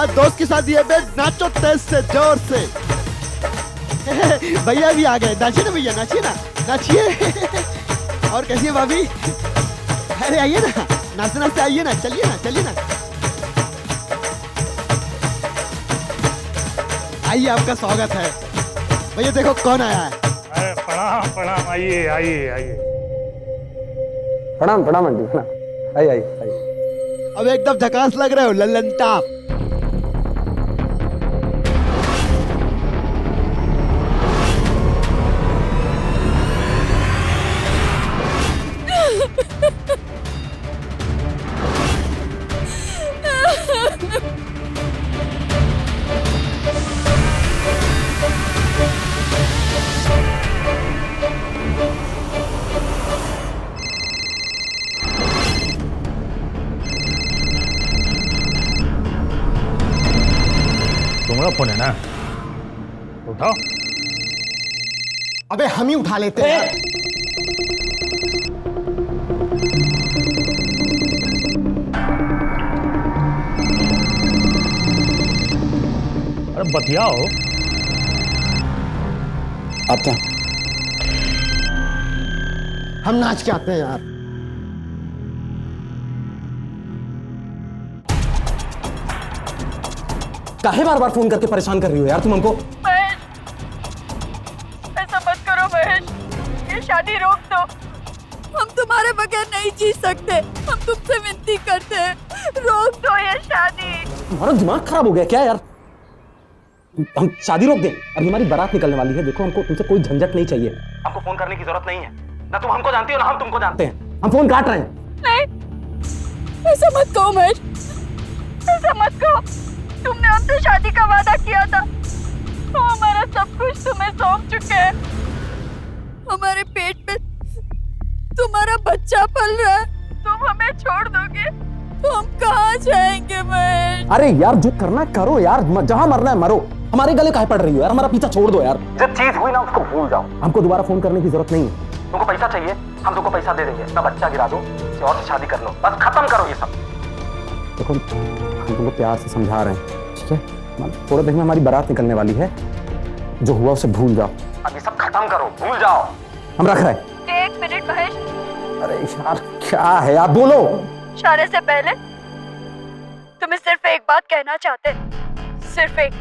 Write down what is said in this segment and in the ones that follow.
तुम्हारे दोस्त के साथ ये बेट नाचो तेज से, जोर से। भैया भी आ गए, नाचिए ना भैया, नाचिए ना, नाचिए। और कैसी है भाभी? अरे आइए ना, नाचते नाचते आइए ना, चलिए ना, चलिए ना, आइए, आपका स्वागत है। भैया देखो कौन आया है। अरे प्रणाम प्रणाम, आइए आइए आइए। प्रणाम प्रणाम आंटी, प्रणाम। आइए आइए आइए। अब एकदम झकास लग रहे हो, लल्लन टाप। तुम्हारा फोन है ना, उठाओ। अबे हम ही उठा लेते हैं। अरे बतियाओ। आप क्या? हम नाच के आते हैं यार। काहे बार बार फोन करके परेशान कर रही हो यार तुम हमको? महेश, ऐसा मत करो महेश, ये शादी रोक दो। हम तुम्हारे बगैर नहीं जी सकते, हम तुमसे विनती करते हैं, रोक दो ये शादी। तुम्हारा दिमाग खराब हो गया क्या यार? हम शादी रोक दें? अभी हमारी बारात निकलने वाली है। देखो हमको तुमसे कोई झंझट नहीं चाहिए, हमको फोन करने की जरूरत नहीं है। ना तुम हमको जानती हो ना हम तुमको जानते हैं। हम फोन काट रहे हैं। नहीं, ऐसा मत कहो महेश, ऐसा मत कहो। तुमने हमसे शादी का वादा किया था, तो हमारा सब कुछ तुम्हें सौंप चुके हैं। हमारे पेट में तुम्हारा बच्चा पल रहा है, तुम हमें छोड़ दोगे तो हम कहाँ जाएंगे महेश? अरे यार जो करना करो यार, जहां मरना है मरो। हमारे गले काहे पड़ रही हो यार? हमारा पीछा छोड़ दो यार। जो चीज हुई ना उसको भूल जाओ। हमको दोबारा फोन करने की जरूरत नहीं है। तुमको पैसा चाहिए, हम तुमको पैसा दे देंगे। अपना बच्चा गिरा दो, किसी और से शादी कर लो, बस खत्म करो ये सब। देखो हम तुमको प्यार से समझा रहे हैं, ठीक है? थोड़े दिन में हमारी बारात निकलने वाली है। जो हुआ उसे भूल जाओ, अब ये सब खत्म करो, भूल जाओ। हम रख रहे हैं। एक मिनट महेश। अरे यार क्या है आप बोलो। शादी से पहले तुम्हें सिर्फ एक बात कहना चाहते, सिर्फ एक।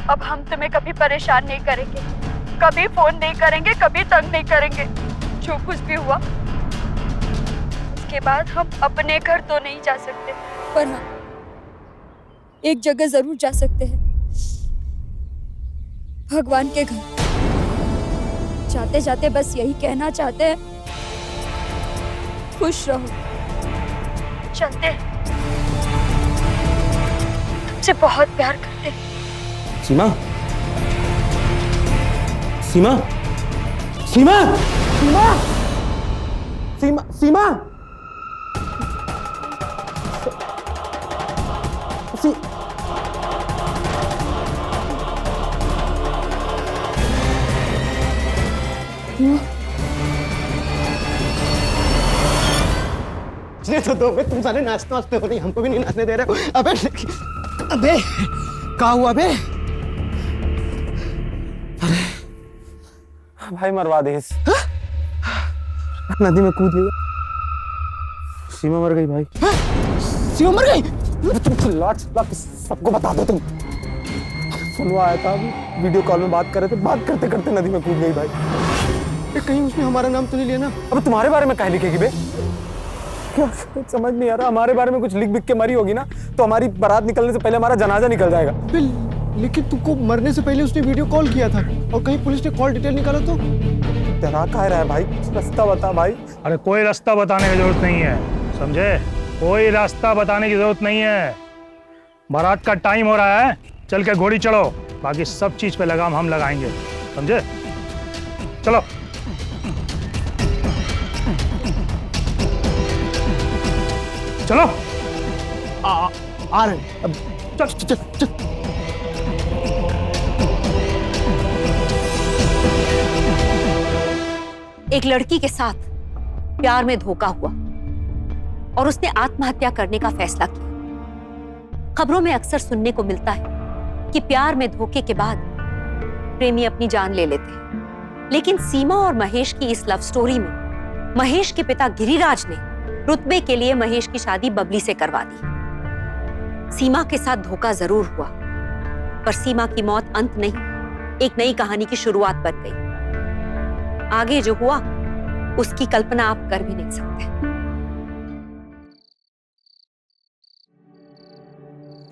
अब हम तुम्हें कभी परेशान नहीं करेंगे, कभी फोन नहीं करेंगे, कभी तंग नहीं करेंगे। जो कुछ भी हुआ उसके बाद हम अपने घर तो नहीं जा सकते, पर हाँ एक जगह जरूर जा सकते हैं, भगवान के घर। जाते जाते बस यही कहना चाहते हैं, खुश रहो। चलते हैं, तुमसे बहुत प्यार करते हैं। सीमा, सीमा, सीमा, सीमा, सीमा, सीमा, तो दो बे, तुम सारे नाचते नाचते हो, नहीं हमको भी नहीं नाचने दे रहे हो। अबे अबे क्या हुआ बे? अरे भाई मरवा दे इस। नदी में कूद लिया, सीमा मर गई भाई। सीमा मर गई? तुम चिल्ला चिल्ला के सबको बता दो। तुम सुनवा आया था, वीडियो कॉल में बात कर रहे थे, बात करते करते नदी में कूद गई भाई। कहीं उसने हमारा नाम तो नहीं लिया ना? अब तुम्हारे बारे में कह लिखेगी बे? क्या समझ नहीं आ रहा। हमारे बारे में कुछ लिख बिख के मरी होगी ना, तो हमारी बारात निकलने से पहले हमारा जनाजा निकल जाएगा। लेकिन तुमको मरने से पहले उसने वीडियो कॉल किया था, और कहीं पुलिस ने कॉल डिटेल निकाला तो? डरा कह रहा है भाई, रास्ता बता भाई। अरे कोई रास्ता बताने की जरूरत नहीं है, समझे? कोई रास्ता बताने की जरूरत नहीं है। बारात का टाइम हो रहा है, चल के घोड़ी चढ़ो, बाकी सब चीज पे लगाम हम लगाएंगे, समझे? चलो। चलो आ रहे हैं। अब चल चल चल। एक लड़की के साथ प्यार में धोखा हुआ और उसने आत्महत्या करने का फैसला किया। खबरों में अक्सर सुनने को मिलता है कि प्यार में धोखे के बाद प्रेमी अपनी जान ले लेते हैं। लेकिन सीमा और महेश की इस लव स्टोरी में महेश के पिता गिरिराज ने रुतबे के लिए महेश की शादी बबली से करवा दी। सीमा के साथ धोखा जरूर हुआ, पर सीमा की मौत अंत नहीं, एक नई कहानी की शुरुआत बन गई। आगे जो हुआ उसकी कल्पना आप कर भी नहीं सकते।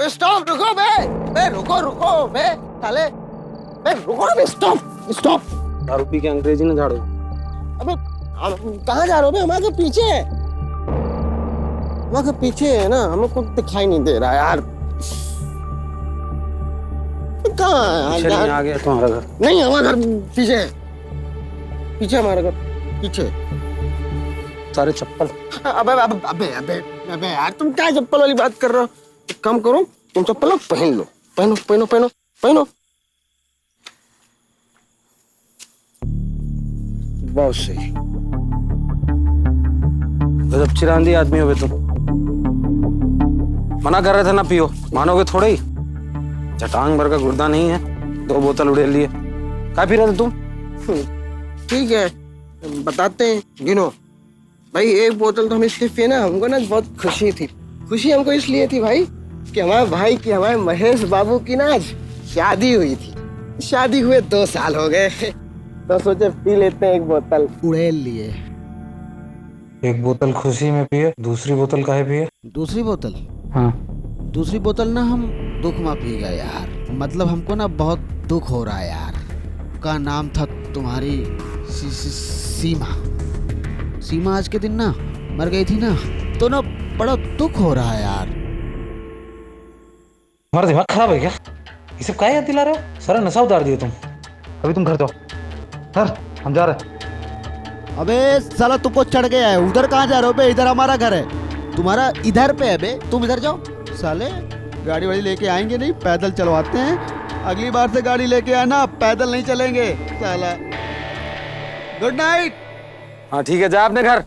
स्टॉप, रुको बे रुको रुको बे साले, बे रुको ना बे, स्टॉप स्टॉप। दारू पी के अंग्रेजी न झाड़ो। अबे कहाँ जा रहे हो बे? हमारे पीछे है, हमारे पीछे है ना, हमें कुछ दिखाई नहीं दे रहा यार। कहाँ है? आ गया तुम्हारा घर? नहीं, हमारा घर पीछे है, पीछे हमारा घर पीछे। सारे चप्पल। अबे अबे अबे अबे अबे यार, तुम क्या चप्पल वाली बात कर रहे हो? एक काम करो, तुम चप्पल पहन लो, पहनो पहनो पहनो पहनो। बहुत सही। गजब चिरांदी आदमी हो बे तुम। मना कर रहे थे ना पियो, मानोगे थोड़े ही। चटांग भर का गुर्दा नहीं है, 2 बोतल उड़ेल लिए। क्या पी रहे थे तुम? ठीक है, बताते हैं, गिनो भाई। 1 बोतल तो हम इसलिए पिए ना, हमको ना बहुत खुशी थी। खुशी हमको इसलिए थी भाई कि हमारे भाई की, हमारे महेश बाबू की ना आज शादी हुई थी। शादी हुए 2 साल हो गए, तो सोचे पी लेते हैं 1 बोतल। उड़ेल लिए। 1 बोतल खुशी में पिए, दूसरी बोतल काहे पिए? दूसरी बोतल? हाँ। दूसरी बोतल ना हम दुख में पी गए यार। मतलब हमको ना बहुत दुख हो रहा है यार। का नाम था तुम्हारी सीमा। सीमा आज के दिन ना मर गई थी ना, तो ना बड़ा दुख हो रहा है यार। तुम्हारा दिमाग खराब है क्या? ये सब काहे याद दिला रहे हो? सारा नशा उतार दिए तुम। अभी तुम घर जाओ, सर हम जा रहे हैं। अबे साला तुमको चढ़ गया है। उधर कहाँ जा रहे हो बे? इधर हमारा घर है, तुम्हारा इधर पे है बे। तुम इधर जाओ। साले गाड़ी वाड़ी लेके आएंगे नहीं, पैदल चलवाते हैं। अगली बार से गाड़ी लेके आना, पैदल नहीं चलेंगे साला। Good night. हाँ ठीक है, जा अपने घर।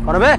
और बे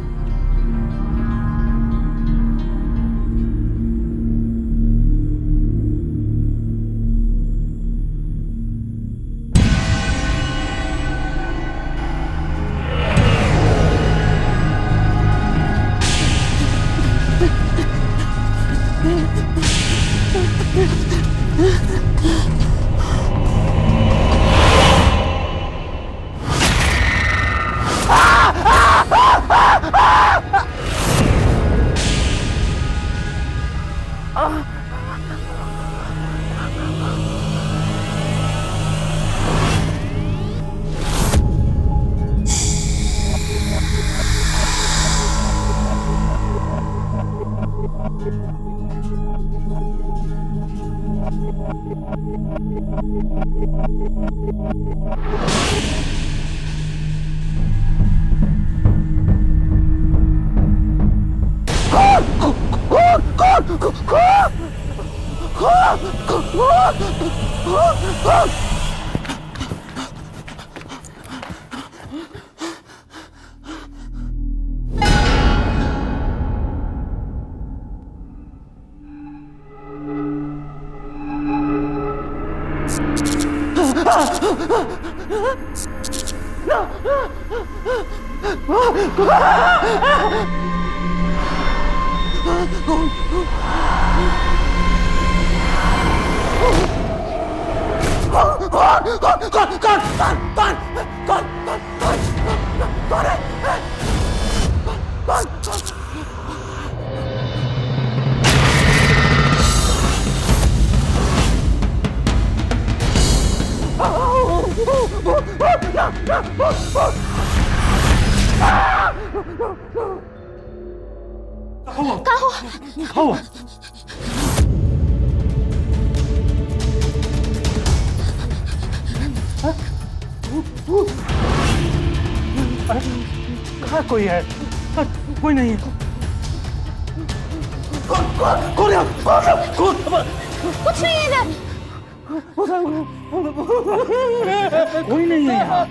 कहाँ कोई है? कोई नहीं है। कुछ नहीं है इधर। कोई नहीं है यहाँ।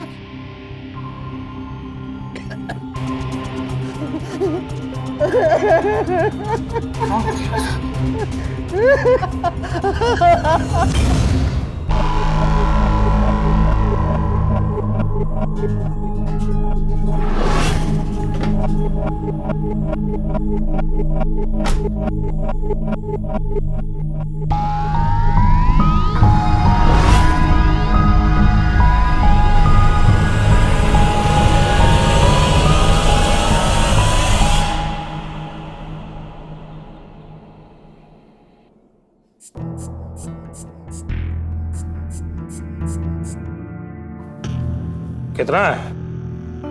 कितना है?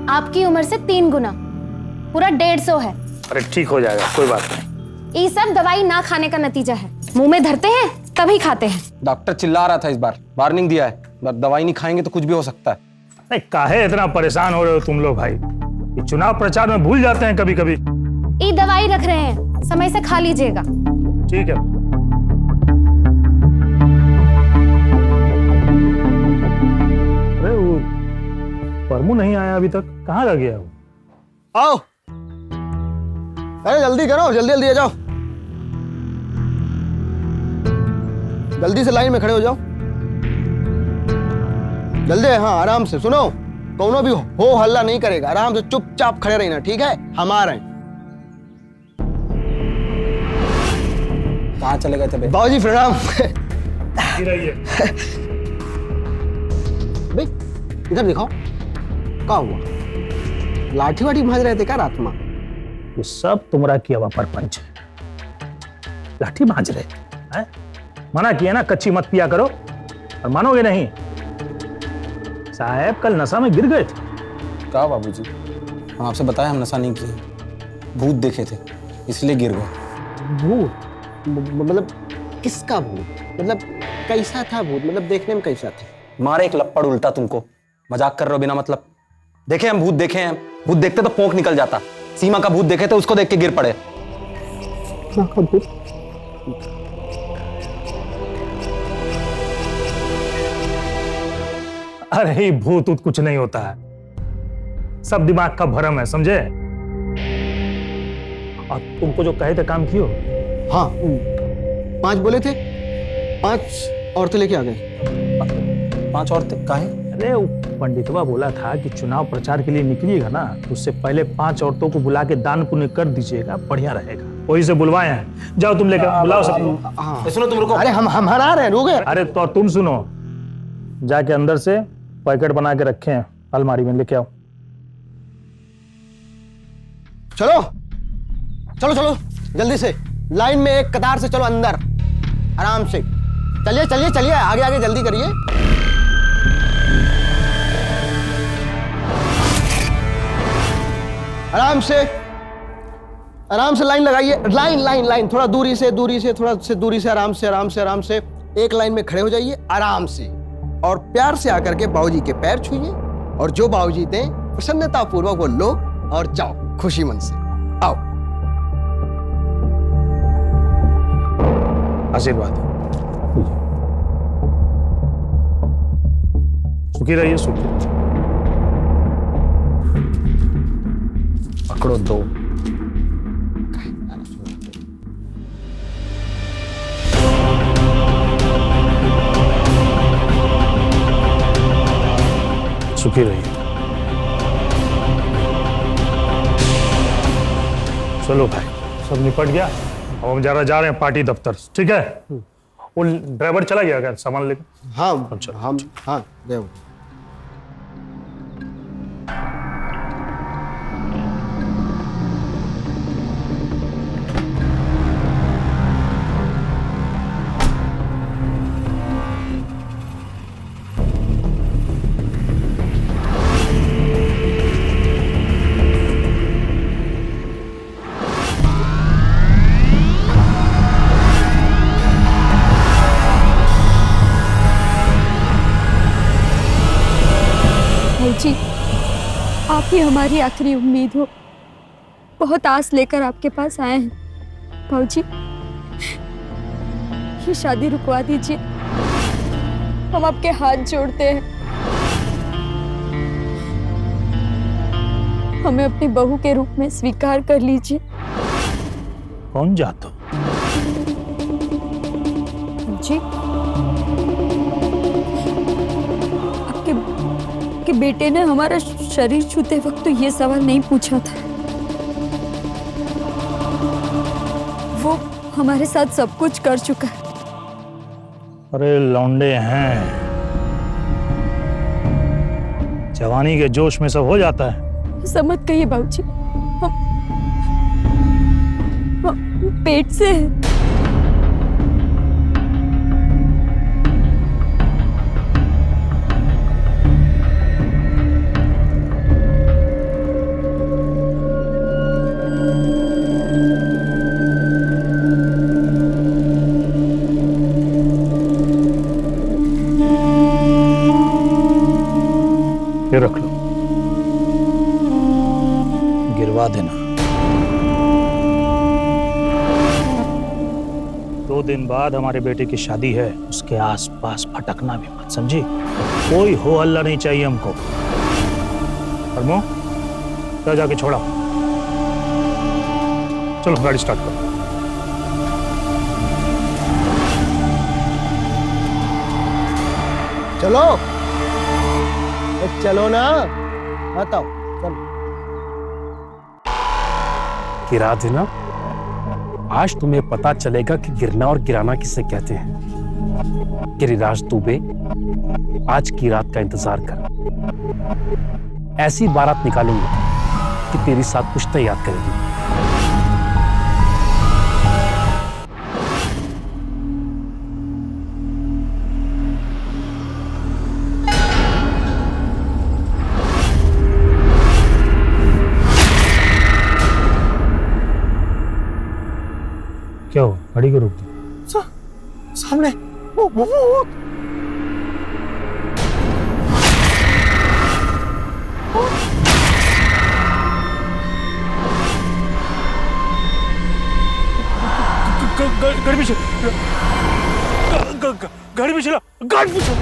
आपकी उम्र से 3 गुना, पूरा 150 है। अरे ठीक हो जाएगा, कोई बात नहीं। ये सब दवाई ना खाने का नतीजा है। मुंह में धरते हैं तभी खाते हैं। डॉक्टर चिल्ला रहा था इस बार, वार्निंग दिया है, दवाई नहीं खाएंगे तो कुछ भी हो सकता है। अरे काहे इतना परेशान हो रहे हो तुम लोग भाई? ये चुनाव प्रचार में भूल जाते हैं कभी कभी। ये दवाई रख रहे हैं, समय से खा लीजिएगा। ठीक है। अरे वो परमू नहीं आया अभी तक, कहाँ रह गया वो? आओ, अरे जल्दी करो, जल्दी जल्दी आ जाओ, जल्दी से लाइन में खड़े हो जाओ, जल्दी। हाँ आराम से सुनो, कोनो भी हो हल्ला नहीं करेगा, आराम से चुपचाप खड़े रहना, ठीक है? हम आ रहे हैं। कहाँ चले गए थे बे? बाबूजी प्रणाम। भाई इधर दिखाओ, क्या हुआ? लाठी वाठी भाज रहे थे क्या रात में? ये सब तुमरा किया हुआ परपंच है। लाठी भाज रहे हैं? मना किया ना कच्ची मत पिया करो, और मानोगे नहीं। साहब कल नशा में गिर गए थे। क्या बाबूजी, हम आपसे बताया हम नशा नहीं किए, भूत देखे थे इसलिए गिर गए। भूत? मतलब किसका भूत? मतलब कैसा था भूत? मतलब देखने में कैसा था? मारे एक लपड़ उल्टा तुमको, मजाक कर रहे हो बिना मतलब। देखे हम भूत देखे हैं, भूत देखते तो पोंख निकल जाता। सीमा का भूत देखे तो उसको देख के गिर पड़े। अरे भूत ऊत कुछ नहीं होता है, सब दिमाग का भरम है, समझे? और तुमको जो कहे थे काम कियो? हाँ 5 बोले थे, 5 औरतें लेके आ गए। 5 औरतें काहे? अरे पंडितवा बोला था कि चुनाव प्रचार के लिए निकलिएगा ना, तो उससे पहले 5 औरतों को बुला के दान पुण्य कर दीजिएगा, बढ़िया रहेगा। वही से बुलवाए हैं, जाओ तुम लेकर बुलाओ सबको। हाँ सुनो तुम रुको। अरे हम आ रहे हैं, रुक गए। अरे तो तुम सुनो, जाके अंदर से पैकेट बना के रखे हैं अलमारी में, लेके आओ। चलो चलो चलो जल्दी से, लाइन में एक कतार से चलो अंदर, आराम से चलिए चलिए चलिए, आगे आगे जल्दी करिए। आराम से लाइन लगाइए, लाइन लाइन लाइन, थोड़ा दूरी से थोड़ा से दूरी से, आराम से एक लाइन में खड़े हो जाइए आराम से, और प्यार से आकर के बाबूजी के पैर छूइए, और जो बाबूजी दें प्रसन्नता पूर्वक वो लो और जाओ खुशी मन से। आओ, आशीर्वाद सुखी रहिए, सुखी। पकड़ो 2। सुखी रहिए। चलो भाई, सब निपट गया, अब हम जा रहे हैं पार्टी दफ्तर, ठीक है? वो ड्राइवर चला गया क्या सामान लेकर? हाँ अच्छा, हम हाँ देव। ये हमारी आखिरी उम्मीद हो। बहुत आस लेकर आपके पास आए हैं भाऊजी, ये शादी रुकवा दीजिए। हम आपके हाथ जोड़ते हैं, हमें अपनी बहू के रूप में स्वीकार कर लीजिए। कौन जातो? जी, आपके बेटे ने हमारा शरीर छूते वक्त तो ये सवाल नहीं पूछा था। वो हमारे साथ सब कुछ कर चुका है। अरे लौंडे हैं, जवानी के जोश में सब हो जाता है। ऐसा मत कहिए बाबूजी, हम पेट से हैं। ये रख लो, गिरवा देना। 2 दिन बाद हमारे बेटे की शादी है, उसके आसपास भटकना भी मत, समझी? कोई हो हल्ला नहीं चाहिए हमको। परमो, जा जाके छोड़ा। चलो गाड़ी स्टार्ट करो। चलो चलो ना, बताओ चलो। गिरा देना। आज तुम्हें पता चलेगा कि गिरना और गिराना किसे कहते हैं। गिरिराज दुबे, आज की रात का इंतजार कर। ऐसी बारात निकालूंगा कि तेरी साथ पुश्ता याद करेगी। क्या हो, गाड़ी को रोक दी? सामने वो गाड़ी पीछे, गाड़ी पीछे, गाड़ी पीछे।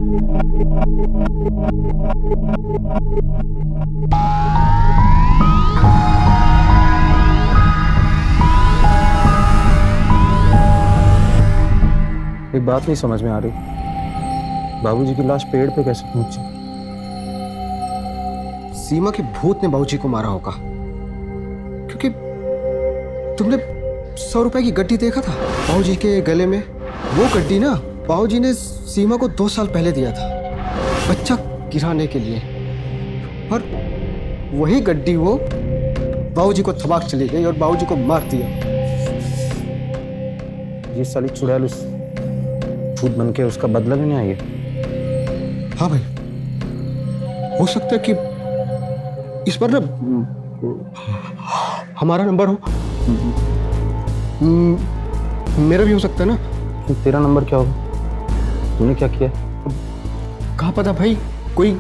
एक बात नहीं समझ में आ रही, बाबूजी की लाश पेड़ पे कैसे पहुंची? सीमा के भूत ने बाबूजी को मारा होगा, क्योंकि तुमने 100 रुपए की गड्डी देखा था बाबूजी के गले में। वो गड्डी ना बाबूजी ने सीमा को 2 साल पहले दिया था बच्चा गिराने के लिए, और वही गड्डी वो बाबूजी को थमाक चली गई और बाबूजी को मार दिया। ये साली चुड़ैल उस भूत बन के उसका बदला लेने आई है। हाँ भाई, हो सकता है कि इस बार ना हमारा नंबर हो। मेरा भी हो सकता है ना। तो तेरा नंबर क्या होगा? तूने क्या किया? कहाँ पता भाई, कोई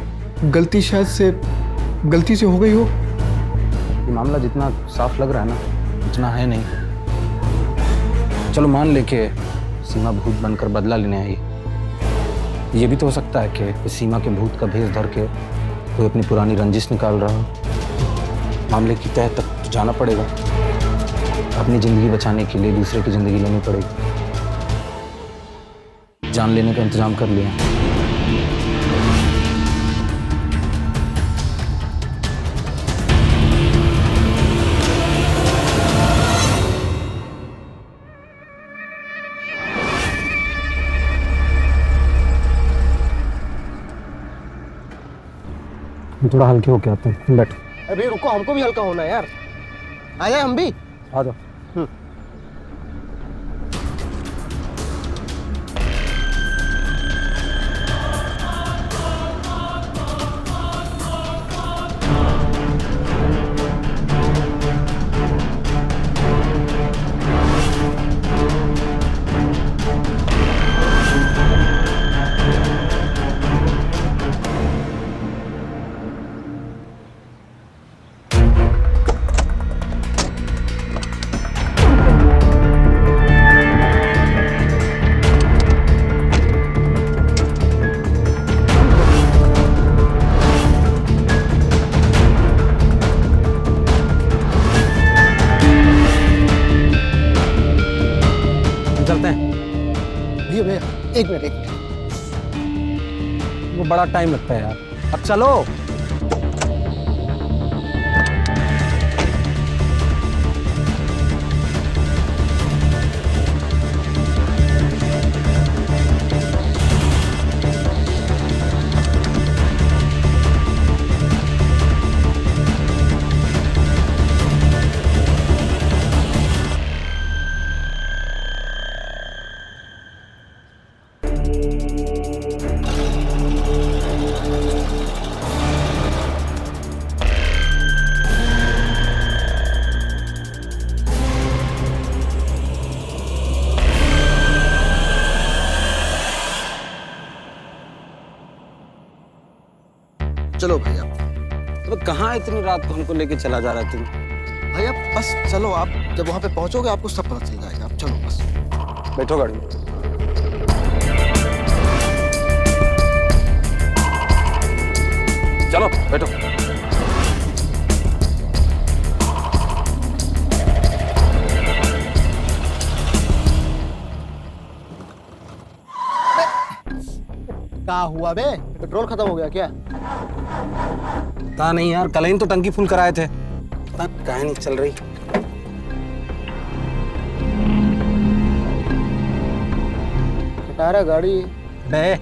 गलती शायद से गलती से हो गई हो। ये मामला जितना साफ लग रहा है ना, उतना है नहीं। चलो मान ले के सीमा भूत बनकर बदला लेने आई, ये भी तो हो सकता है कि सीमा के भूत का भेष धर के कोई अपनी पुरानी रंजिश निकाल रहा हो। मामले की तह तक तो जाना पड़ेगा, अपनी जिंदगी बचाने के लिए दूसरे की जिंदगी लेनी पड़ेगी। जान लेने का इंतजाम कर लिया। थोड़ा हल्के होके आते हैं, बैठो। अरे रुको, हमको भी हल्का होना है यार। आ जाए हम भी। आ जाओ। चलते हैं। भैया एक मिनट। वो बड़ा टाइम लगता है यार, अब चलो। चलो भैया। तो कहाँ इतनी रात को हमको लेके चला जा रहा है तू? भैया बस चलो, आप जब वहां पे पहुंचोगे आपको सब पता चल जाएगा। आप चलो बस। बैठो गाड़ी में। चलो बैठो। क्या हुआ बे? पेट्रोल खत्म हो गया क्या? पता नहीं यार, कल ही तो टंकी फुल कराए थे, पता काहे नहीं चल रही। खटारा गाड़ी बे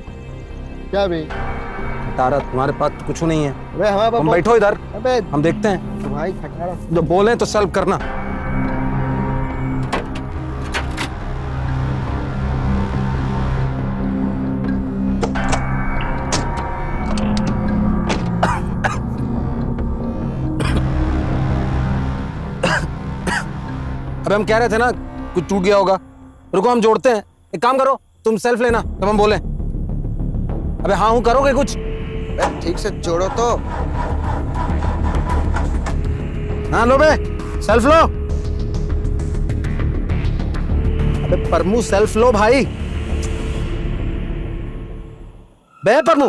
क्या बे? तारा तुम्हारे पास तो कुछ नहीं है। अबे हमारे पास तुम बैठो इधर, अबे हम देखते हैं। भाई खटारा जो बोले तो सॉल्व करना। अबे हम कह रहे थे ना कुछ टूट गया होगा, रुको हम जोड़ते हैं। एक काम करो, तुम सेल्फ लेना तब हम बोले। अबे हाँ हूँ करोगे कुछ? ठीक से जोड़ो तो। हाँ लो बे, सेल्फ लो। अबे परमू सेल्फ लो भाई। बे प्रमु,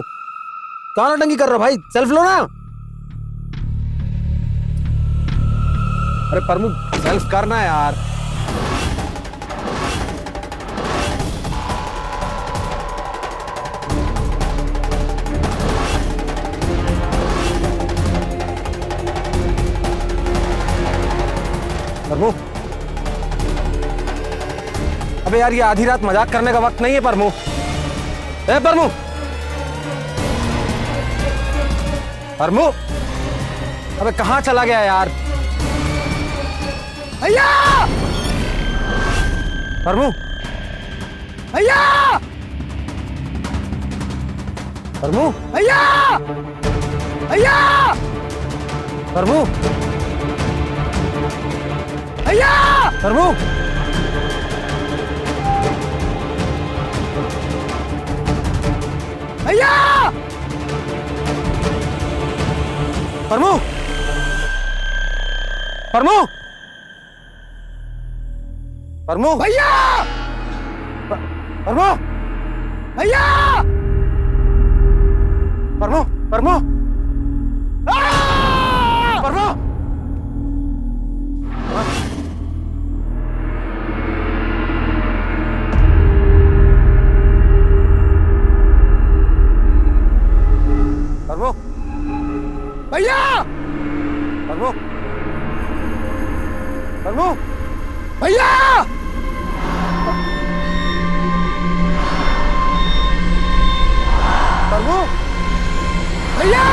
कहाँ नौटंकी कर रहे हो भाई? सेल्फ लो ना। अरे प्रमु, सेल्फ करना यार। प्रमु, अबे यार ये आधी रात मजाक करने का वक्त नहीं है प्रमु। ए प्रमु, प्रमु, अबे कहाँ चला गया यार? भैया! प्रमु, भैया! प्रमु, भैया! भैया! प्रमु, भैया! प्रमु, भैया! प्रमु, प्रमु, प्रमु, भैया! प्रमु, भैया! प्रमु, प्रमु, प्रमु, प्रमु, भैया! प्रमु, प्रमु, भैया! प्रमु, भैया!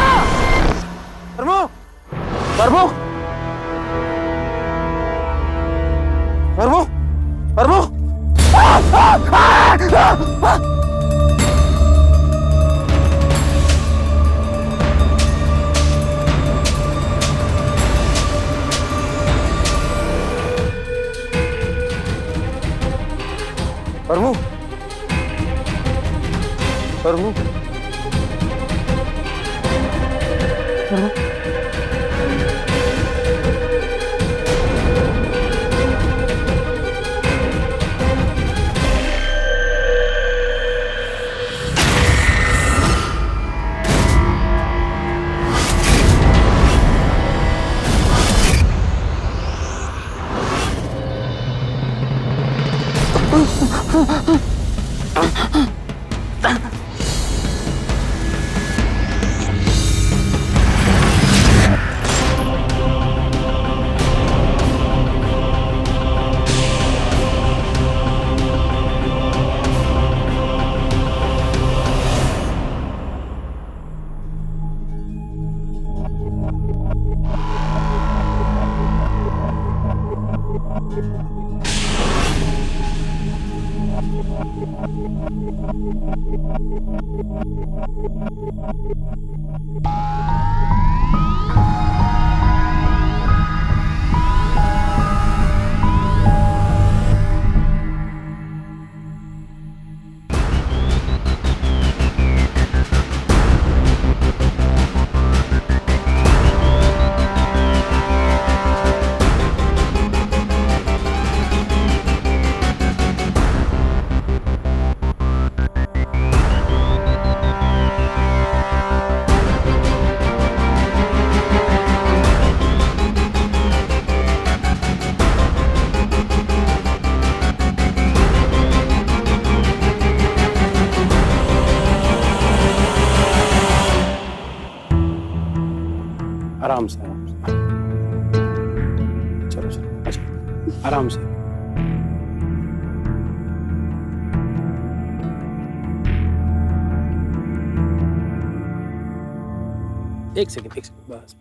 प्रमु, प्रमु, प्रमु, प्रमु, प्रमु, प्रमु, प्रमु, आराम से, आराम से, चलो चलो, अच्छा, आराम से। एक सेकंड बस।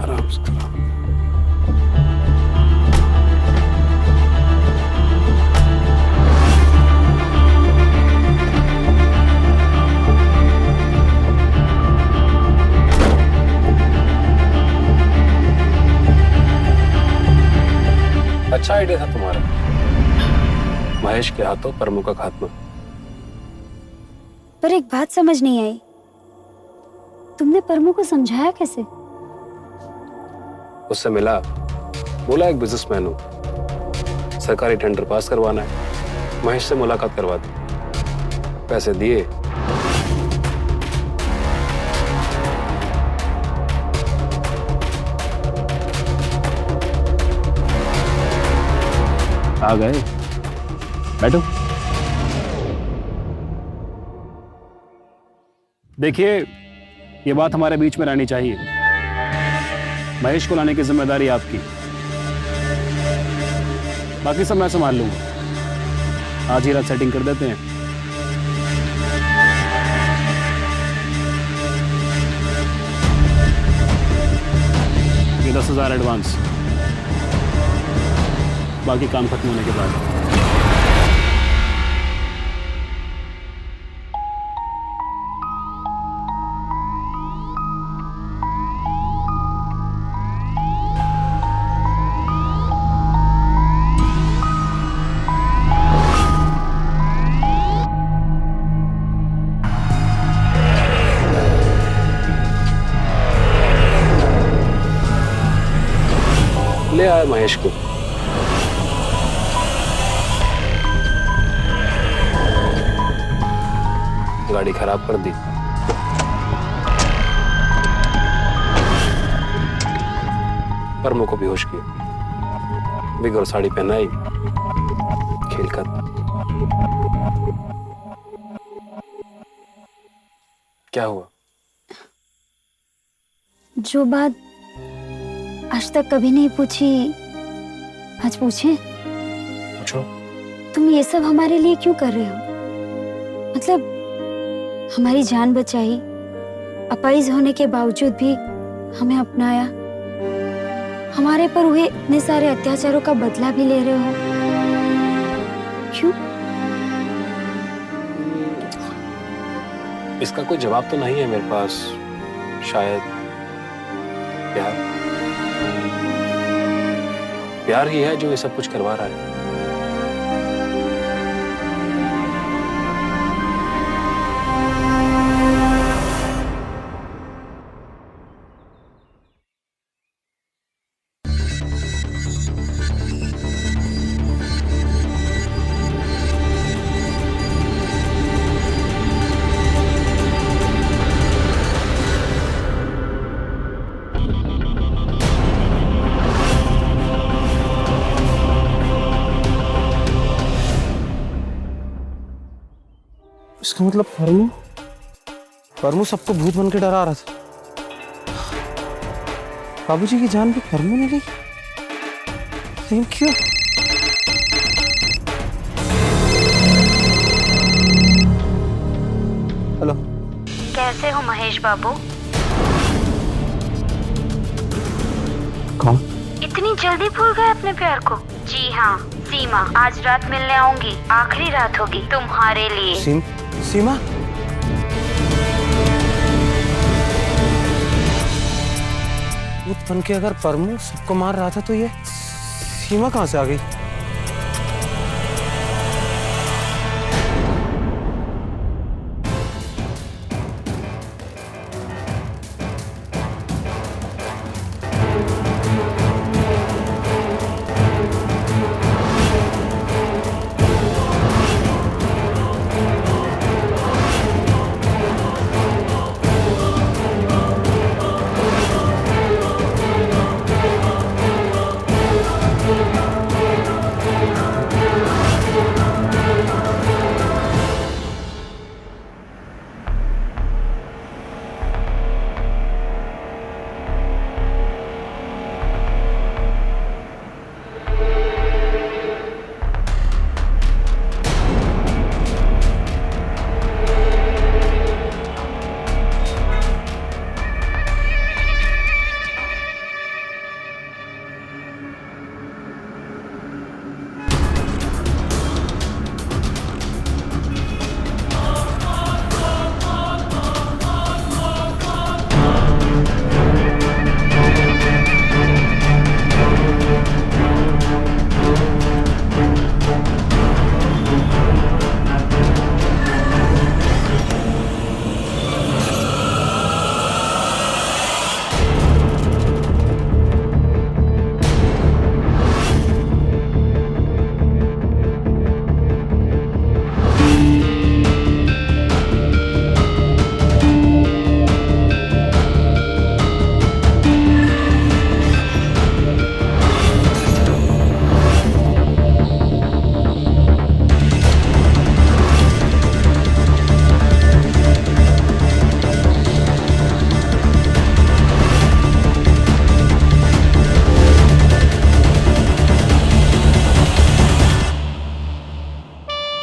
आराम से, अच्छा आइडिया था तुम्हारा, महेश के हाथों प्रमु का खात्मा। पर एक बात समझ नहीं आई, तुमने प्रमु को समझाया कैसे? उससे मिला, बोला एक बिजनेसमैन हूं, सरकारी टेंडर पास करवाना है। महेश से मुलाकात करवा दी, पैसे दिए। आ गए, बैठो। देखिए, ये बात हमारे बीच में रहनी चाहिए। महेश को लाने की जिम्मेदारी आपकी, बाकी सब मैं संभाल लूंगा। आज ही रात सेटिंग कर देते हैं। ये 10,000 एडवांस, बाकी काम खत्म होने के बाद। ले आया महेश को। गाड़ी खराब कर दी। परमो को बेहोश किया, बिग और साड़ी पहनाई, खेल खत्म। क्या हुआ? जो बात आज तक कभी नहीं पूछी, आज पूछे। पूछो। तुम ये सब हमारे लिए क्यों कर रहे हो? मतलब हमारी जान बचाई, अपाहिज होने के बावजूद भी हमें अपनाया, हमारे पर हुए इतने सारे अत्याचारों का बदला भी ले रहे हो, क्यों? इसका कोई जवाब तो नहीं है मेरे पास। शायद प्यार ही है जो ये सब कुछ करवा रहा है। इसका मतलब परमू सबको भूत बन के डरा रहा था। बाबूजी की जान भी परमू ने ली, लेकिन क्यों? हेलो, कैसे हो महेश बाबू? कौन? इतनी जल्दी भूल गए अपने प्यार को? जी हाँ, सीमा आज रात मिलने आऊंगी। आखिरी रात होगी तुम्हारे लिए। सीमा? भूत बन के अगर परमू सबको मार रहा था तो ये सीमा कहां से आ गई?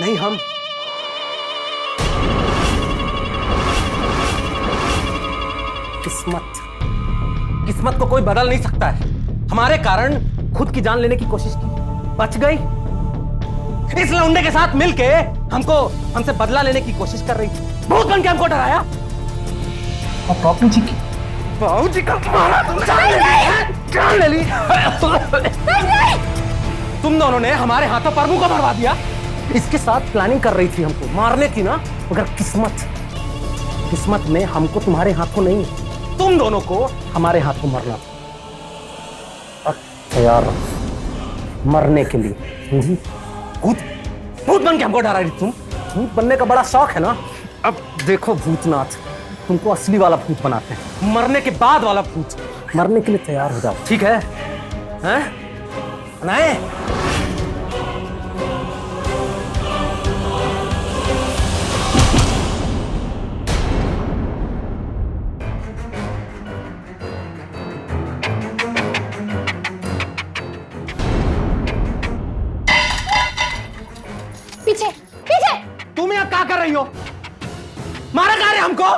नहीं हम किस्मत को कोई बदल नहीं सकता है। हमारे कारण खुद की जान लेने की कोशिश की, बच गई। इस लौंडे के साथ मिलके हमसे बदला लेने की कोशिश कर रही थी, भूत बन के हमको डराया। और बाबू जी का मारा तुम, जान ले ली। तुम दोनों ने हमारे हाथों प्रभु को मरवा दिया। इसके साथ प्लानिंग कर रही थी हमको मारने की ना, मगर किस्मत में हमको तुम्हारे हाथों नहीं, तुम दोनों को हमारे हाथों मरना था। तैयार रहो मरने के लिए। भूत बन के हमको डरा रही तुम। भूत बनने का बड़ा शौक है ना। अब देखो भूतनाथ, तुमको असली वाला भूत बनाते हैं, मरने के बाद वाला भूत। मरने के लिए तैयार हो जाओ, ठीक है? हैं? नहीं? पीछे पीछे। तुम यहाँ क्या कर रही हो? मारा कहा रहे हमको?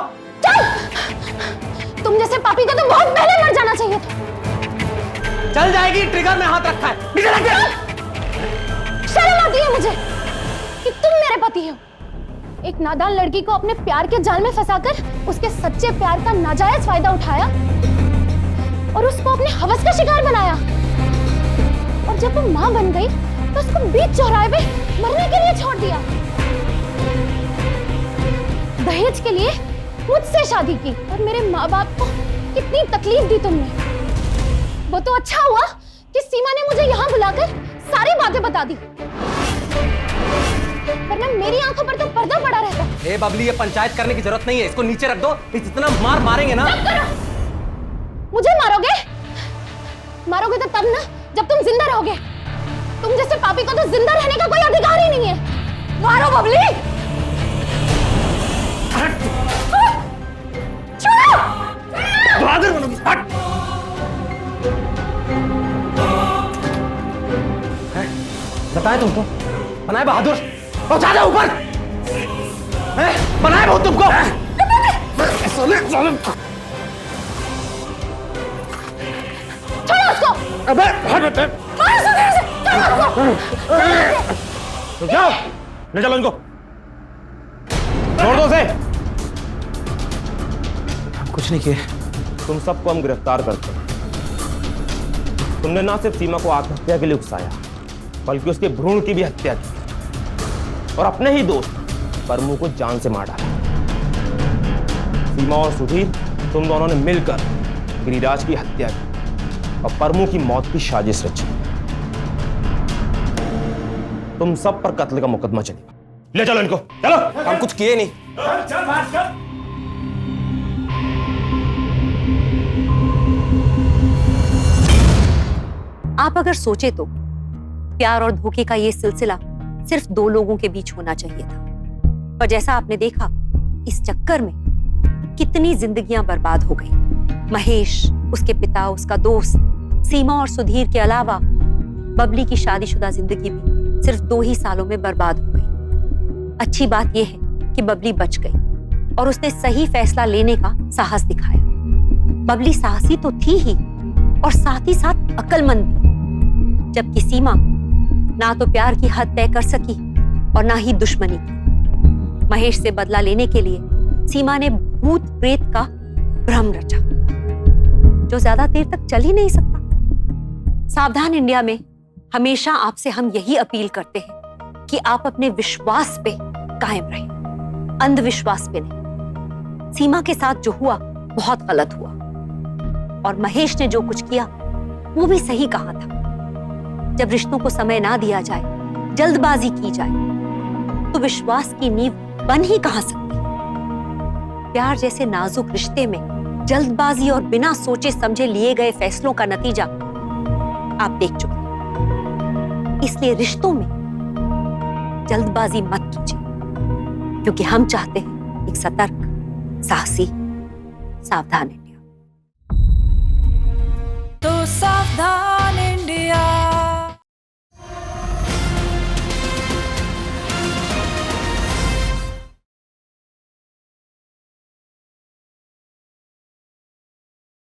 तुम जैसे पापी को तो बहुत पहले मर जाना चाहिए था। चल जाएगी, ट्रिगर में हाथ रखा है। नीचे रख दे। शर्म आती है मुझे कि तुम मेरे पति हो। एक नादान लड़की को अपने प्यार के जाल में फंसाकर उसके सच्चे प्यार का नाजायज फायदा उठाया और उसको अपने हवस का शिकार बनाया। और जब वो मां बन गई तो उसको बीच चौराहे पे मरने के लिए छोड़ दिया। दहेज के लिए मुझसे शादी की और मेरे माँ बाप को कितनी तकलीफ दी तुमने। वो तो अच्छा हुआ कि सीमा ने मुझे यहाँ बुलाकर सारी बातें बता दी, वरना मेरी आंखों पर तो पर्दा पड़ा रहता। ए बबली, ये पंचायत करने की जरूरत नहीं है, इसको नीचे रख दो। इतना मार मारेंगे ना। मुझे मारोगे तो तब ना जब तुम जिंदा रहोगे। तुम जैसे पापी को तो जिंदा रहने का कोई अधिकार ही नहीं है। मारो बबली। छोड़ो। बहादुर बनोगी। हट। बताए तुमको, बनाए बहादुर। पहुंचा दे ऊपर। बनाए बहुत तुमको। छोड़ो उसको। अबे हट बेटे। तो जाओ, ले चलो इनको, छोड़ दो उसे। हम कुछ नहीं किए। तुम सबको हम गिरफ्तार करते हैं। तुमने ना सिर्फ सीमा को आत्महत्या के लिए उकसाया, बल्कि उसके भ्रूण की भी हत्या की और अपने ही दोस्त परमू को जान से मार डाला। सीमा और सुधीर, तुम दोनों ने मिलकर गिरिराज की हत्या की और परमू की मौत की साजिश रची। तुम सब पर कत्ल का मुकदमा चलेगा। ले चलो इनको, चलो। हम कुछ किए नहीं। आप अगर सोचे तो प्यार और धोखे का ये सिलसिला सिर्फ दो लोगों के बीच होना चाहिए था, पर जैसा आपने देखा, इस चक्कर में कितनी जिंदगियां बर्बाद हो गई। महेश, उसके पिता, उसका दोस्त, सीमा और सुधीर के अलावा बबली की शादीशुदा जिंदगी भी सिर्फ 2 ही सालों में बर्बाद हो गई। अच्छी बात यह है कि बबली बच गई और उसने सही फैसला लेने का साहस दिखाया। बबली साहसी तो थी ही और साथ ही साथ अक्लमंद भी, जबकि सीमा ना तो प्यार की हद तय कर सकी और ना ही दुश्मनी की। महेश से बदला लेने के लिए सीमा ने भूत प्रेत का भ्रम रचा, जो ज्यादा देर तक चल ही नहीं सकता। सावधान इंडिया में हमेशा आपसे हम यही अपील करते हैं कि आप अपने विश्वास पे कायम रहें, अंधविश्वास पे नहीं। सीमा के साथ जो हुआ बहुत गलत हुआ और महेश ने जो कुछ किया वो भी सही कहा था। जब रिश्तों को समय ना दिया जाए, जल्दबाजी की जाए, तो विश्वास की नींव बन ही कहां सकती। प्यार जैसे नाजुक रिश्ते में जल्दबाजी और बिना सोचे समझे लिए गए फैसलों का नतीजा आप देख चुके हैं। इसलिए रिश्तों में जल्दबाजी मत कीजिए, क्योंकि हम चाहते हैं एक सतर्क, साहसी, सावधान इंडिया। तो सावधान